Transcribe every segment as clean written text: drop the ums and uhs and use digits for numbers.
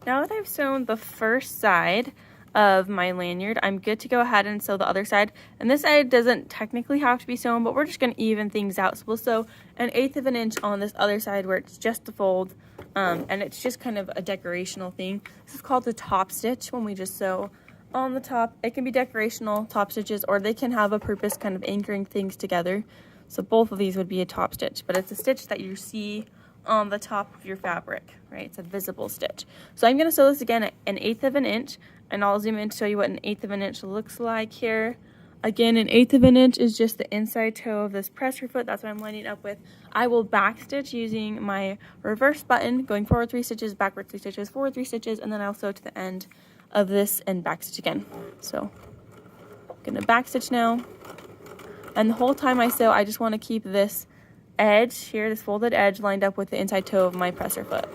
Now that I've sewn the first side of my lanyard, I'm good to go ahead and sew the other side. And this side doesn't technically have to be sewn, but we're just going to even things out. So we'll sew 1/8 of an inch on this other side where it's just a fold, and it's just kind of a decorational thing. This is called the top stitch when we just sew on the top. It can be decorational top stitches, or they can have a purpose kind of anchoring things together. So both of these would be a top stitch, but it's a stitch that you see on the top of your fabric, right? It's a visible stitch. So I'm going to sew this again at 1/8 of an inch, and I'll zoom in to show you what 1/8 of an inch looks like here. Again, 1/8 of an inch is just the inside toe of this presser foot. That's what I'm lining up with. I will back stitch using my reverse button, going forward 3 stitches, backward 3 stitches, forward 3 stitches, and then I'll sew to the end of this and back stitch again. So I'm going to back stitch now. And the whole time I sew, I just want to keep this edge here, this folded edge, lined up with the inside toe of my presser foot.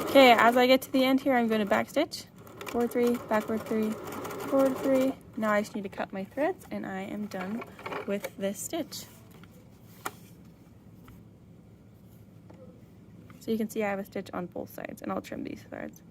Okay, as I get to the end here, I'm going to back stitch, forward 3, backward 3, forward 3. Now I just need to cut my threads, and I am done with this stitch. So you can see I have a stitch on both sides, and I'll trim these threads.